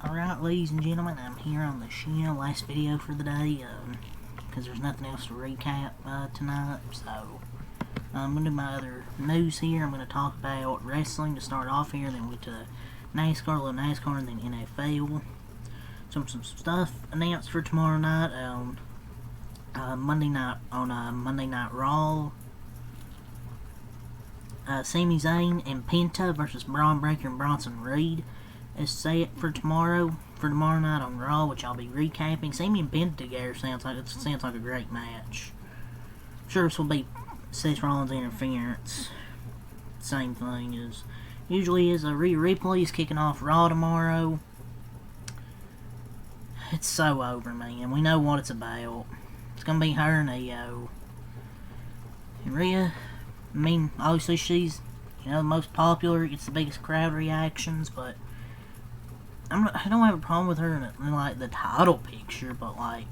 Alright, ladies and gentlemen, I'm here on the channel, last video for the day, because there's nothing else to recap tonight, so I'm going to do my other news here. I'm going to talk about wrestling to start off here, then we'll get to NASCAR, a little NASCAR, and then NFL. Some stuff announced for tomorrow night on Monday Night Raw. Sami Zayn and Penta versus Braun Breaker and Bronson Reed is set for tomorrow night on Raw, which I'll be recapping. Sami and Penta together sounds like a great match. I'm sure this will be Seth Rollins interference. Same thing as usually is. Rhea Ripley is kicking off Raw tomorrow. It's so over, man. We know what it's about. It's gonna be her and Io. And Rhea, I mean, obviously she's, the most popular, gets the biggest crowd reactions, but I don't have a problem with her in like, the title picture, but, like,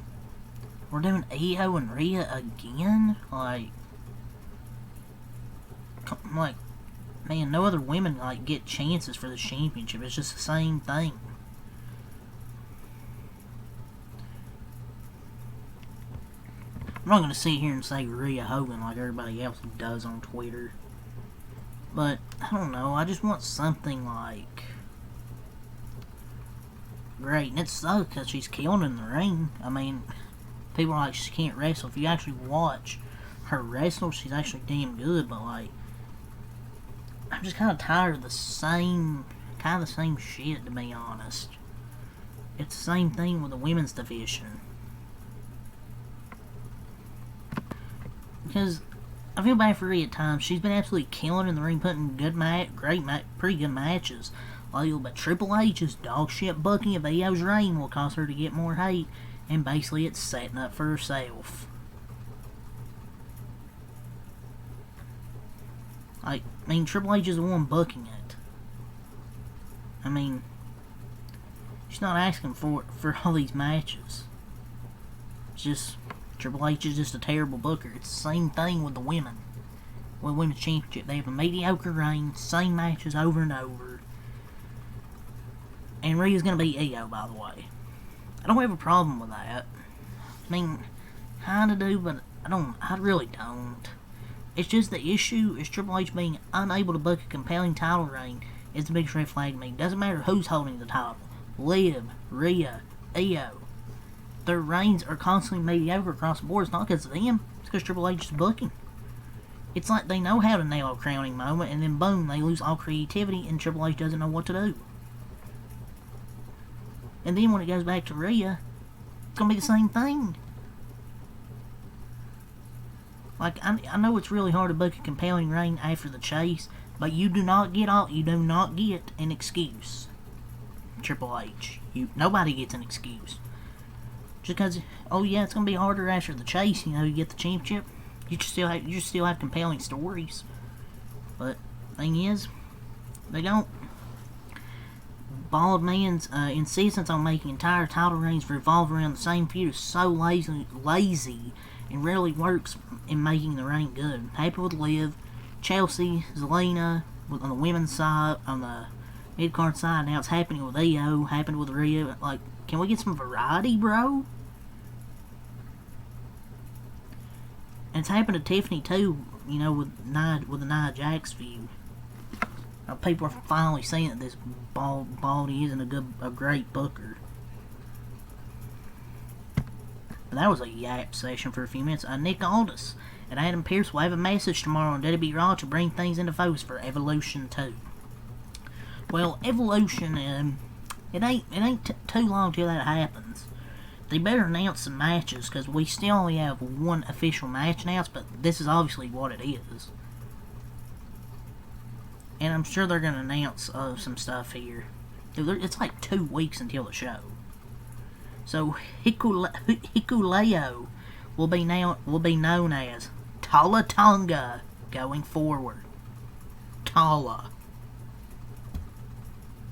we're doing Io and Rhea again? Like, man, no other women, like, get chances for the championship. It's just the same thing. I'm not going to sit here and say Rhea Hogan like everybody else does on Twitter. But, I don't know, I just want something like great. And it sucks because she's killing in the ring. I mean, people are like, she can't wrestle. If you actually watch her wrestle, she's actually damn good. But, like, I'm just kind of tired of the same shit, to be honest. It's the same thing with the women's division. Because I feel bad for Rhea at times. She's been absolutely killing in the ring, putting pretty good matches. But Triple H's dog shit bucking of Io's reign will cause her to get more hate, and basically it's setting up for herself. Like, I mean, Triple H is the one booking it. I mean, she's not asking for all these matches. It's just, Triple H is just a terrible booker. It's the same thing with the women. With Women's Championship, they have a mediocre reign, same matches over and over. And Rhea's gonna be Io, by the way. I don't have a problem with that. I mean, kinda do, but I really don't. It's just the issue is Triple H being unable to book a compelling title reign is the biggest red flag to me. Doesn't matter who's holding the title. Liv, Rhea, Io. Their reigns are constantly mediocre across the board. It's not because of them. It's because Triple H is booking. It's like they know how to nail a crowning moment, and then boom, they lose all creativity, and Triple H doesn't know what to do. And then when it goes back to Rhea, it's going to be the same thing. Like, I know it's really hard to book a compelling reign after the chase, but you do not get an excuse. Triple H. Nobody gets an excuse. Just because, oh yeah, it's going to be harder after the chase, you get the championship. You still have compelling stories. But, thing is, they don't. Bald Man's insistence on making entire title reigns revolve around the same feud is so lazy and rarely works in making the reign good. Happened with Liv, Chelsea, Zelina, on the women's side, on the mid-card side. Now it's happening with Io, happened with Rhea. Like, can we get some variety, bro? And it's happened to Tiffany too, with the Nia Jax feud. People are finally saying that this Baldy isn't a great booker. But that was a yap session for a few minutes. Nick Aldis and Adam Pearce will have a message tomorrow on WWE Raw to bring things into focus for Evolution 2. Well, Evolution, it ain't too long till that happens. They better announce some matches, because we still only have one official match announced, but this is obviously what it is. And I'm sure they're going to announce some stuff here. It's like 2 weeks until the show. So, Hikuleo will be known as Tala Tonga going forward. Tala.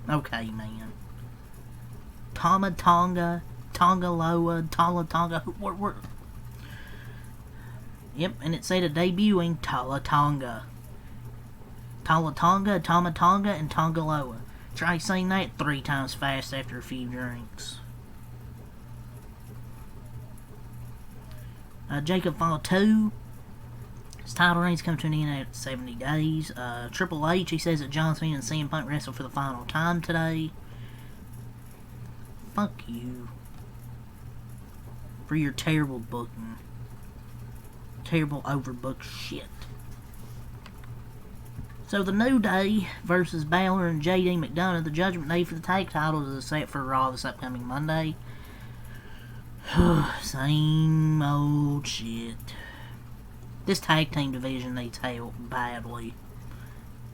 Okay, man. Tama Tonga, Tongaloa, Tala Tonga. Yep, and it said a debuting Tala Tonga. Tala Tonga, Tama Tonga, and Tongaloa. Try saying that 3 times fast after a few drinks. Jacob Fall 2. His title reign's come to an end at 70 days. Triple H, he says that John Cena and CM Punk wrestled for the final time today. Fuck you. For your terrible booking. Terrible overbooked shit. So the New Day versus Balor and JD McDonough, the Judgment Day for the tag titles is set for Raw this upcoming Monday. Same old shit. This tag team division needs help badly.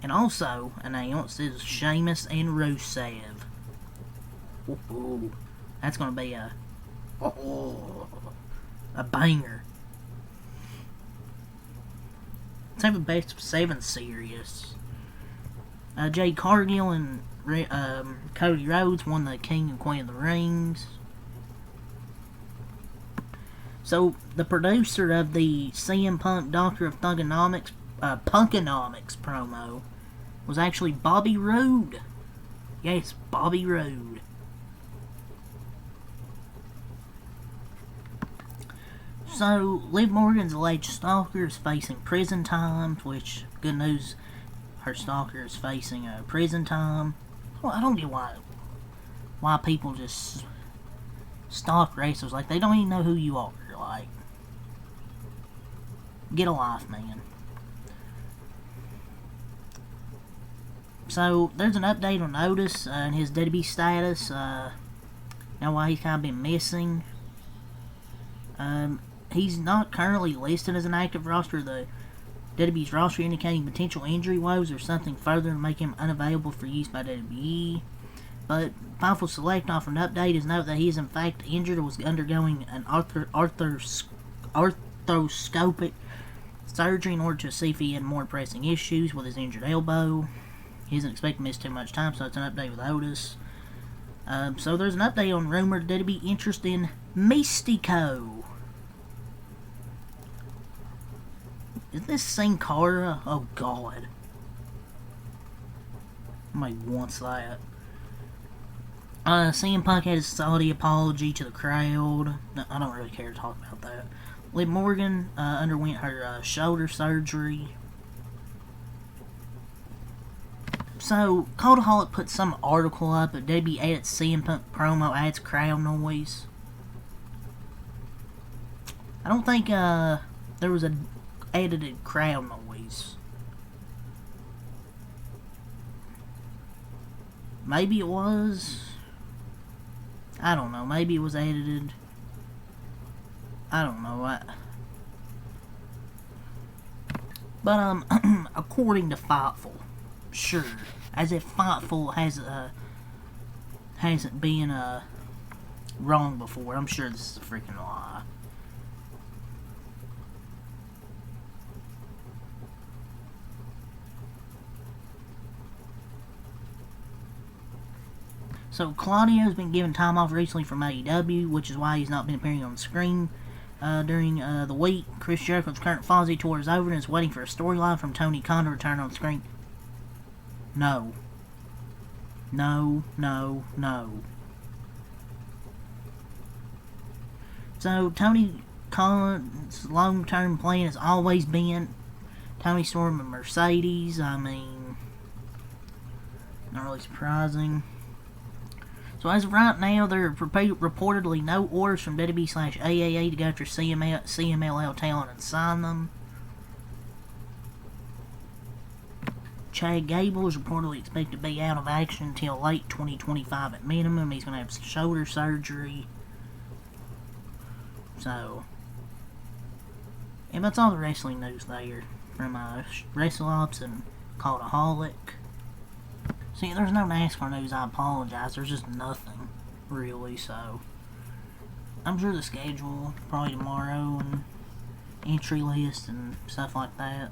And also announced is Sheamus and Rusev. Ooh, that's gonna be a banger. Let's have a best of 7 serious. Jade Cargill and Cody Rhodes won the King and Queen of the Rings. So, the producer of the CM Punk Doctor of Punkonomics promo was actually Bobby Roode. Yes, Bobby Roode. So, Liv Morgan's alleged stalker is facing prison time, which, good news, her stalker is facing prison time. Well, I don't get why people just stalk wrestlers. Like, they don't even know who you are. Like, get a life, man. So, there's an update on Otis and his WWE status. Now, why he's kind of been missing. He's not currently listed as an active roster. The WWE's roster indicating potential injury woes or something further to make him unavailable for use by WWE. But Fightful Select offered an update is note that he is in fact injured and was undergoing an arthroscopic surgery in order to see if he had more pressing issues with his injured elbow. He isn't expected to miss too much time, so it's an update with Otis. So there's an update on rumored WWE interest in Mystico. Is this Sin Cara? Oh god. Somebody wants that. CM Punk had his Saudi apology to the crowd. No, I don't really care to talk about that. Liv Morgan underwent her shoulder surgery. So, Cultaholic put some article up at WWE added CM Punk promo adds crowd noise. I don't think there was a edited crowd noise. Maybe it was. I don't know. Maybe it was edited. I don't know. But according to Fightful, sure, as if Fightful hasn't been wrong before. I'm sure this is a freaking lie. So, Claudio's been given time off recently from AEW, which is why he's not been appearing on the screen during the week. Chris Jericho's current Fozzy tour is over and is waiting for a storyline from Tony Khan to return on the screen. No. No, no, no. So, Tony Khan's long-term plan has always been Tony Storm and Mercedes. I mean, not really surprising. So as of right now, there are reportedly no orders from WWE/AAA to go after CMLL talent and sign them. Chad Gable is reportedly expected to be out of action until late 2025 at minimum. He's going to have shoulder surgery. So, and that's all the wrestling news there from WrestleOps and Cultaholic. See, there's no NASCAR news, I apologize. There's just nothing, really, so I'm sure the schedule, probably tomorrow, and entry list and stuff like that.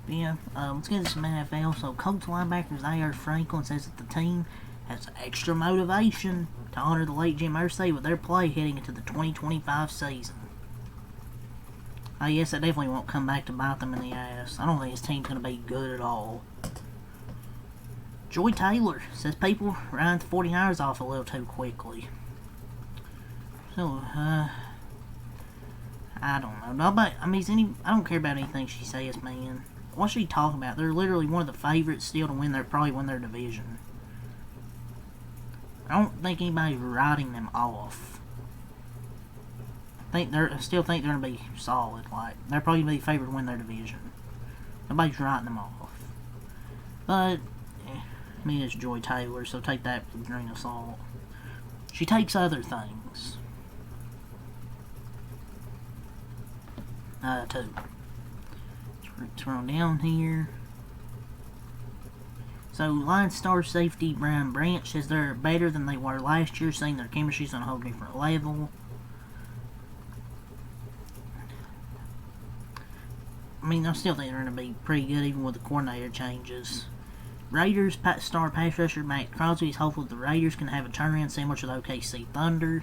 But yeah, let's get to some NFL. So, Colts linebacker Zaire Franklin says that the team has extra motivation to honor the late Jim Irsay with their play heading into the 2025 season. I guess that definitely won't come back to bite them in the ass. I don't think his team's going to be good at all. Joy Taylor says people run 40 hours off a little too quickly. So, I don't know. Nobody, I mean, I don't care about anything she says, man. What's she talking about? They're literally one of the favorites still to probably win their division. I don't think anybody's writing them off. I still think they're gonna be solid. Like, they're probably gonna be favored to win their division. Nobody's writing them off. But, I mean, it's Joy Taylor, so take that with a grain of salt. She takes other things. Too. Scroll down here. So, Line Star Safety Brian Branch says they're better than they were last year, saying their chemistry's on a whole different level. I mean, I still think they're going to be pretty good even with the coordinator changes. Raiders star pass rusher Matt Crosby is hopeful that the Raiders can have a turnaround similar to the OKC Thunder.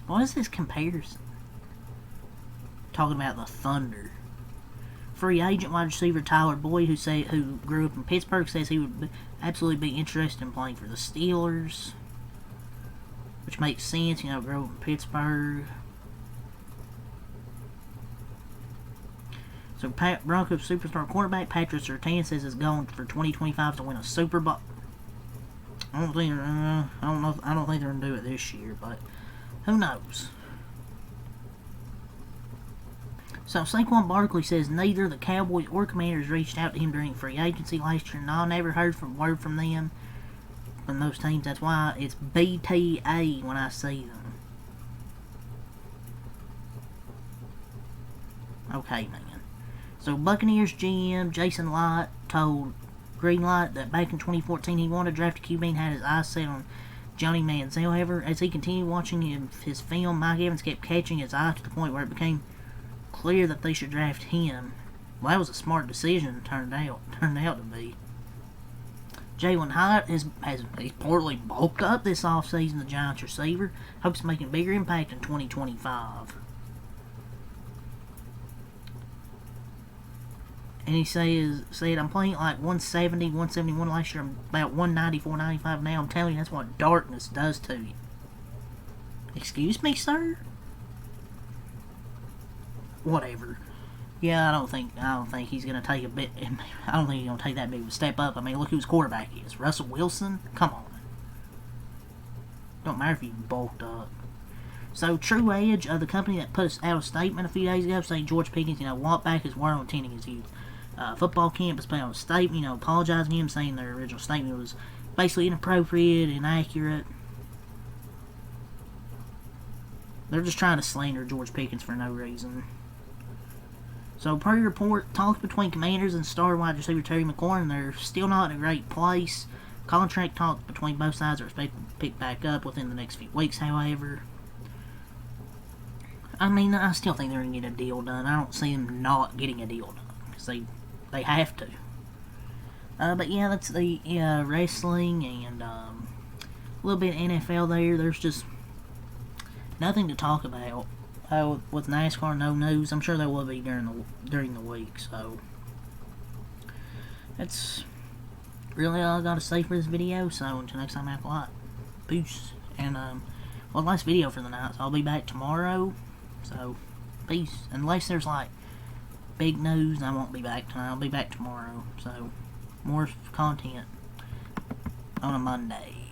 What is this comparison? Talking about the Thunder. Free agent wide receiver Tyler Boyd, who grew up in Pittsburgh, says he would absolutely be interested in playing for the Steelers, which makes sense. You know, grew up in Pittsburgh. So Broncos superstar quarterback Patrick Surtain says is going for 2025 to win a Super Bowl. I don't think they're gonna do it this year, but who knows? So Saquon Barkley says neither the Cowboys or Commanders reached out to him during free agency last year. No, I never heard word from them, from those teams. That's why it's BTA when I see them. Okay, man. So Buccaneers GM Jason Light told Greenlight that back in 2014 he wanted to draft a QB and had his eyes set on Johnny Manziel. However, as he continued watching his film, Mike Evans kept catching his eye to the point where it became clear that they should draft him. Well, that was a smart decision, turned out to be. Jalen Hyatt has reportedly bulked up this offseason, the Giants receiver. Hopes to make a bigger impact in 2025. And he said, I'm playing at like 170, 171 last year. I'm about 194, 195 now. I'm telling you, that's what darkness does to you. Excuse me, sir? Whatever. Yeah, I don't think he's gonna take a bit. I don't think he's gonna take that big of a step up. I mean, look whose quarterback he is. Russell Wilson? Come on. Don't matter if you bulked up. So, True Edge, the company that put out a statement a few days ago saying George Pickens, walked back his word on attending his youth football camp, has put out a statement, apologizing to him, saying their original statement was basically inappropriate, inaccurate. They're just trying to slander George Pickens for no reason. So, per report, talks between Commanders and star wide receiver Terry McLaurin, they're still not in a great place. Contract talks between both sides are expected to pick back up within the next few weeks, however. I mean, I still think they're going to get a deal done. I don't see them not getting a deal done, because they have to. But yeah, that's the wrestling and a little bit of NFL there. There's just nothing to talk about. With NASCAR, no news. I'm sure there will be during the week, so that's really all I got to say for this video. So until next time, have a lot. Peace. And last video for the night, so I'll be back tomorrow. So, peace. Unless there's like big news, I won't be back tonight. I'll be back tomorrow. So, more content on a Monday.